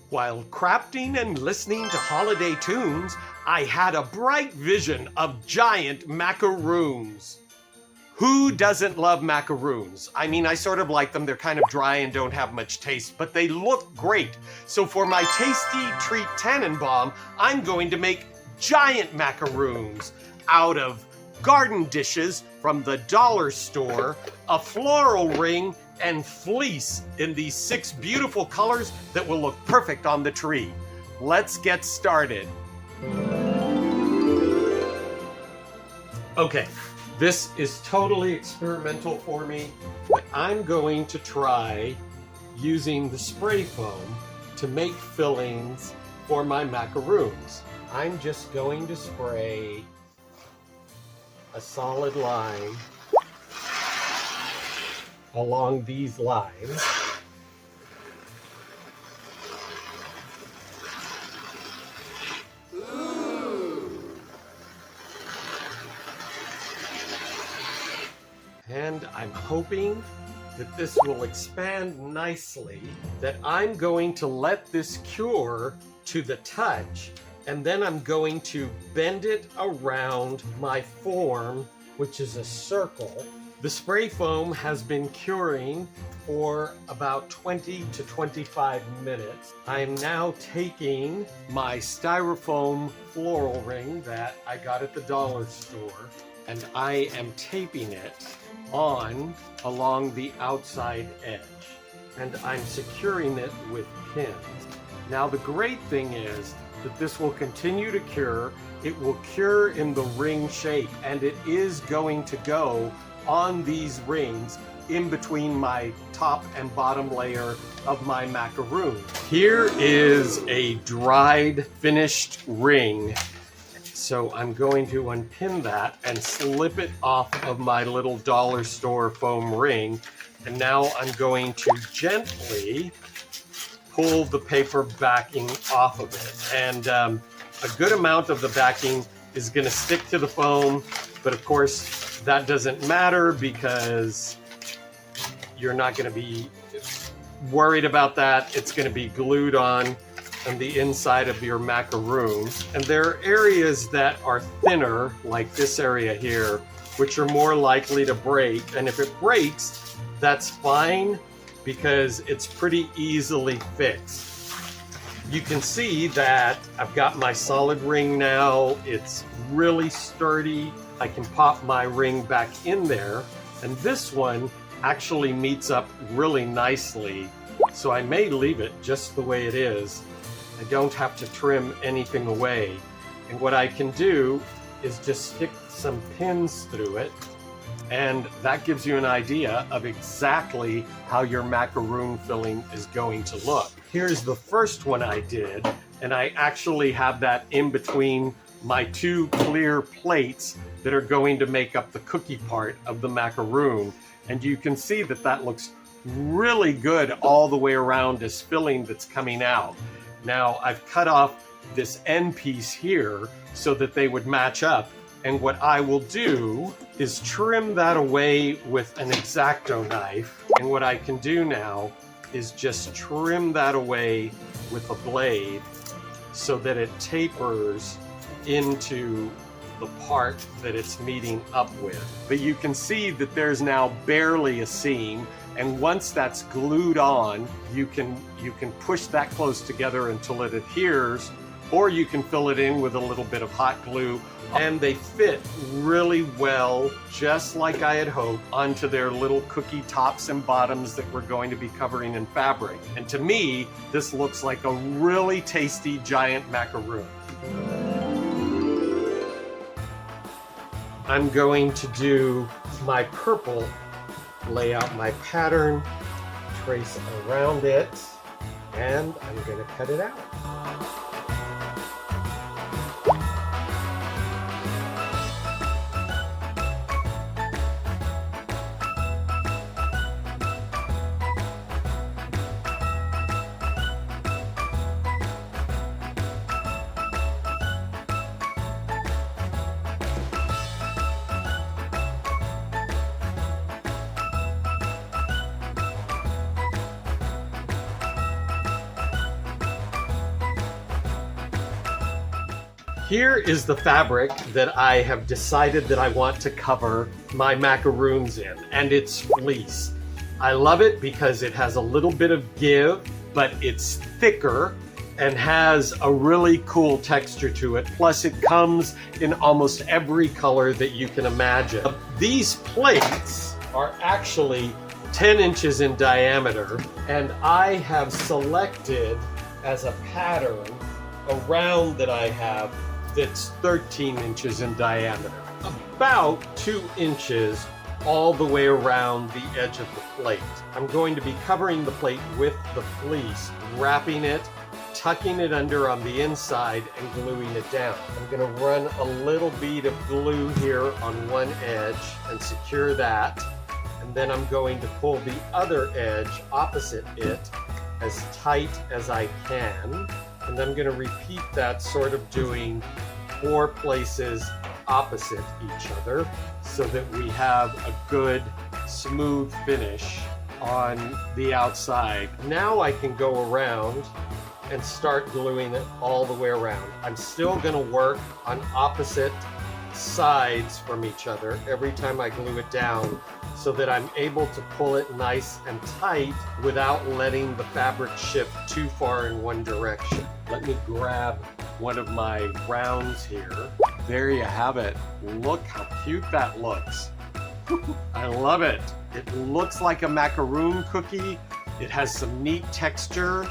While crafting and listening to holiday tunes, I had a bright vision of giant macaroons. Who doesn't love macaroons? I mean, I sort of like them. They're kind of dry and don't have much taste, but they look great. So for my tasty treat Tannenbaum, I'm going to make giant macaroons out of garden dishes from the dollar store, a floral ring, and fleece in these 6 beautiful colors that will look perfect on the tree. Let's get started. Okay, this is totally experimental for me, but I'm going to try using the spray foam to make fillings for my macaroons. I'm just going to spray a solid line along these lines. And I'm hoping that this will expand nicely, that I'm going to let this cure to the touch, and then I'm going to bend it around my form, which is a circle. The spray foam has been curing for about 20 to 25 minutes. I'm now taking my styrofoam floral ring that I got at the dollar store, and I am taping it on along the outside edge, and I'm securing it with pins. Now the great thing is that this will continue to cure. It will cure in the ring shape, and it is going to go on these rings in between my top and bottom layer of my macaroon. Here is a dried, finished ring. So I'm going to unpin that and slip it off of my little dollar store foam ring. And now I'm going to gently pull the paper backing off of it. And a good amount of the backing is going to stick to the foam, but of course that doesn't matter because you're not going to be worried about that. It's going to be glued on the inside of your macaroon. And there are areas that are thinner, like this area here, which are more likely to break. And if it breaks, that's fine because it's pretty easily fixed. You can see that I've got my solid ring now. It's really sturdy. I can pop my ring back in there, and this one actually meets up really nicely. So I may leave it just the way it is. I don't have to trim anything away. And what I can do is just stick some pins through it, and that gives you an idea of exactly how your macaroon filling is going to look. Here's the first one I did, and I actually have that in between my 2 clear plates that are going to make up the cookie part of the macaroon. And you can see that that looks really good all the way around as filling that's coming out. Now I've cut off this end piece here so that they would match up. And what I will do is trim that away with an X-Acto knife. And what I can do now is just trim that away with a blade so that it tapers into the part that it's meeting up with. But you can see that there's now barely a seam, and once that's glued on, you can push that close together until it adheres, or you can fill it in with a little bit of hot glue, and they fit really well, just like I had hoped, onto their little cookie tops and bottoms that we're going to be covering in fabric. And to me, this looks like a really tasty giant macaroon. I'm going to do my purple, lay out my pattern, trace around it, and I'm going to cut it out. Here is the fabric that I have decided that I want to cover my macaroons in, and it's fleece. I love it because it has a little bit of give, but it's thicker and has a really cool texture to it. Plus it comes in almost every color that you can imagine. These plates are actually 10 inches in diameter, and I have selected as a pattern a round that I have that's 13 inches in diameter. About 2 inches all the way around the edge of the plate. I'm going to be covering the plate with the fleece, wrapping it, tucking it under on the inside, and gluing it down. I'm going to run a little bead of glue here on one edge and secure that. And then I'm going to pull the other edge opposite it as tight as I can. And I'm going to repeat that, sort of doing 4 places opposite each other so that we have a good smooth finish on the outside. Now I can go around and start gluing it all the way around. I'm still going to work on opposite sides from each other every time I glue it down so that I'm able to pull it nice and tight without letting the fabric shift too far in one direction. Let me grab one of my rounds here. There you have it. Look how cute that looks. I love it. It looks like a macaroon cookie. It has some neat texture.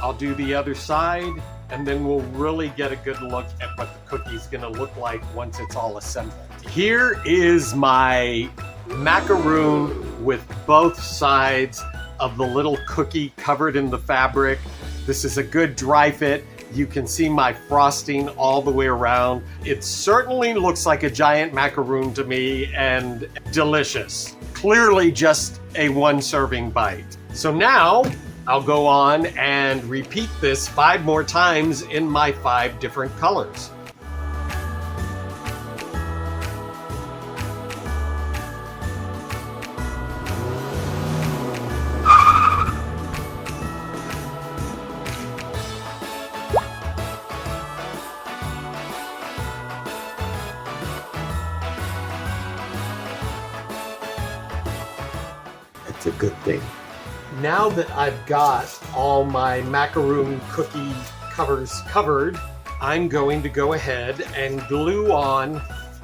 I'll do the other side, and then we'll really get a good look at what the cookie's gonna look like once it's all assembled. Here is my macaroon with both sides of the little cookie covered in the fabric. This is a good dry fit. You can see my frosting all the way around. It certainly looks like a giant macaroon to me, and delicious. Clearly just a 1-serving bite. So now I'll go on and repeat this 5 more times in my 5 different colors. It's a good thing. Now that I've got all my macaroon cookie covers covered, I'm going to go ahead and glue on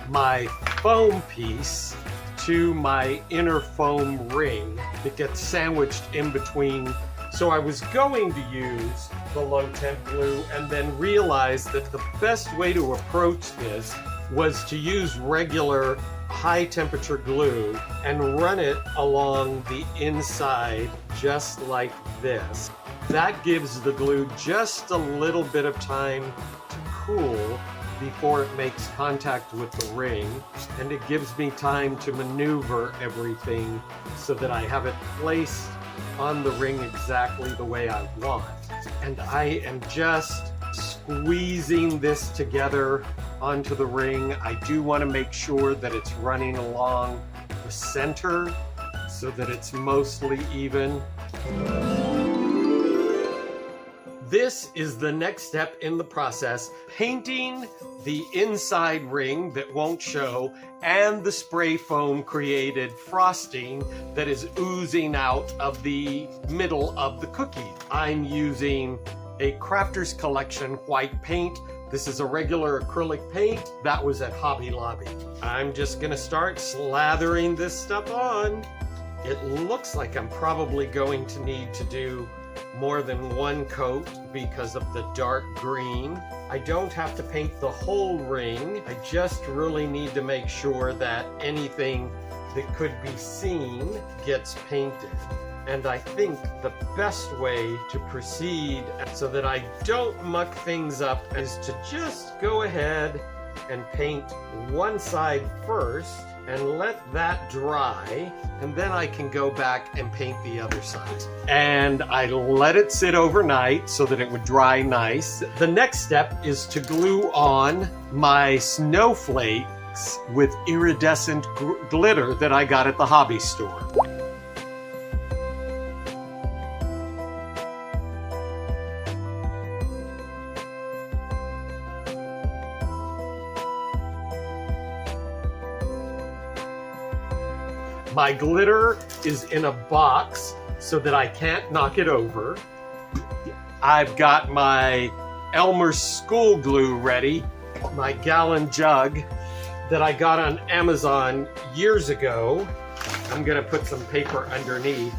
my foam piece to my inner foam ring that gets sandwiched in between. So I was going to use the low temp glue and then realized that the best way to approach this was to use regular high temperature glue and run it along the inside just like this. That gives the glue just a little bit of time to cool before it makes contact with the ring, and it gives me time to maneuver everything so that I have it placed on the ring exactly the way I want. And I am just squeezing this together onto the ring. I do want to make sure that it's running along the center so that it's mostly even. This is the next step in the process: painting the inside ring that won't show and the spray foam created frosting that is oozing out of the middle of the cookie. I'm using a Crafter's Collection white paint. This is a regular acrylic paint that was at Hobby Lobby. I'm just gonna start slathering this stuff on. It looks like I'm probably going to need to do more than 1 coat because of the dark green. I don't have to paint the whole ring. I just really need to make sure that anything that could be seen gets painted. And I think the best way to proceed so that I don't muck things up is to just go ahead and paint one side first and let that dry, and then I can go back and paint the other side. And I let it sit overnight so that it would dry nice. The next step is to glue on my snowflakes with iridescent glitter that I got at the hobby store. My glitter is in a box so that I can't knock it over. I've got my Elmer's school glue ready, my gallon jug that I got on Amazon years ago. I'm gonna put some paper underneath.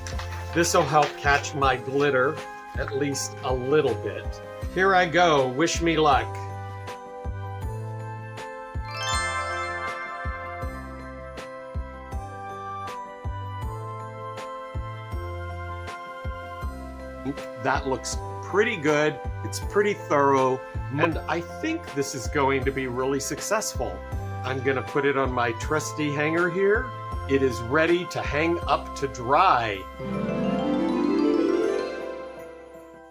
This will help catch my glitter at least a little bit. Here I go, wish me luck. That looks pretty good. It's pretty thorough, and I think this is going to be really successful. I'm gonna put it on my trusty hanger here. It is ready to hang up to dry.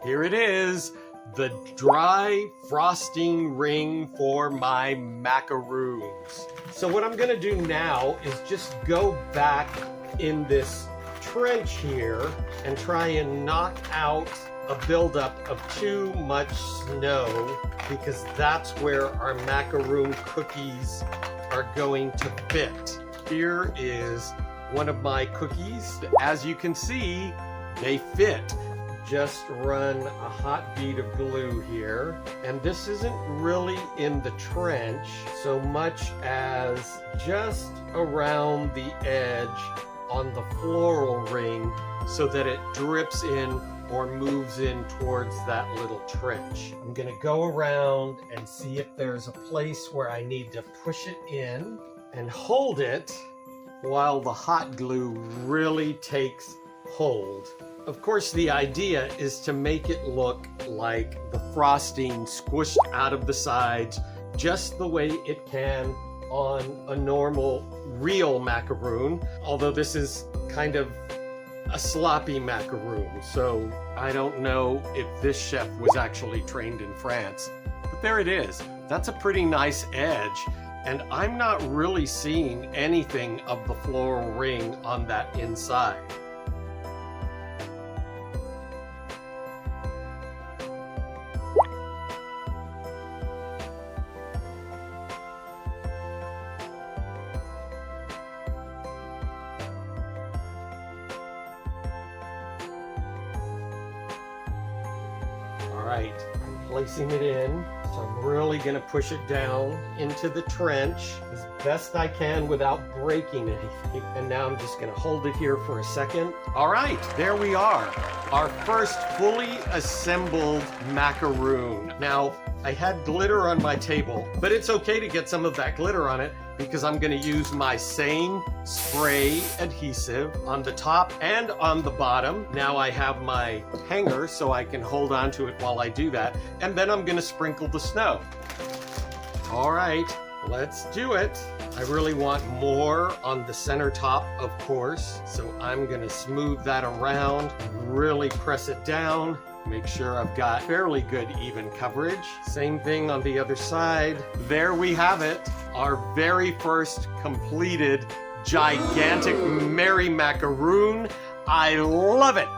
Here it is, the dry frosting ring for my macaroons. So what I'm gonna do now is just go back in this trench here and try and knock out a buildup of too much snow, because that's where our macaroon cookies are going to fit. Here is one of my cookies. As you can see, they fit. Just run a hot bead of glue here, and this isn't really in the trench so much as just around the edge on the floral ring so that it drips in or moves in towards that little trench. I'm gonna go around and see if there's a place where I need to push it in and hold it while the hot glue really takes hold. Of course, the idea is to make it look like the frosting squished out of the sides just the way it can on a normal real macaroon, although this is kind of a sloppy macaroon, so I don't know if this chef was actually trained in France. But there it is. That's a pretty nice edge, and I'm not really seeing anything of the floral ring on that inside. All right, I'm placing it in, so I'm really gonna push it down into the trench as best I can without breaking anything. And now I'm just gonna hold it here for a second. All right, there we are, our first fully assembled macaroon. Now, I had glitter on my table, but it's okay to get some of that glitter on it because I'm gonna use my same spray adhesive on the top and on the bottom. Now I have my hanger so I can hold on to it while I do that, and then I'm gonna sprinkle the snow. All right, let's do it. I really want more on the center top, of course, so I'm gonna smooth that around, really press it down. Make sure I've got fairly good even coverage. Same thing on the other side. There we have it, our very first completed gigantic Merry Macaroon. I love it.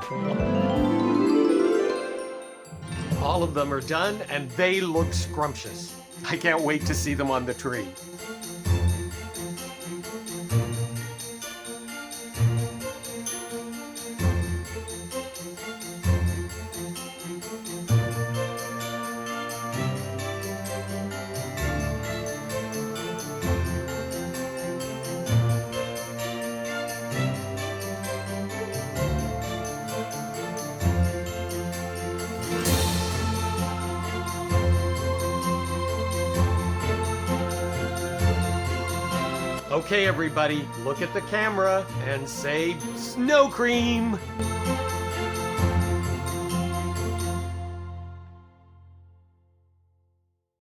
All of them are done and they look scrumptious. I can't wait to see them on the tree. Okay, everybody, look at the camera and say snow cream.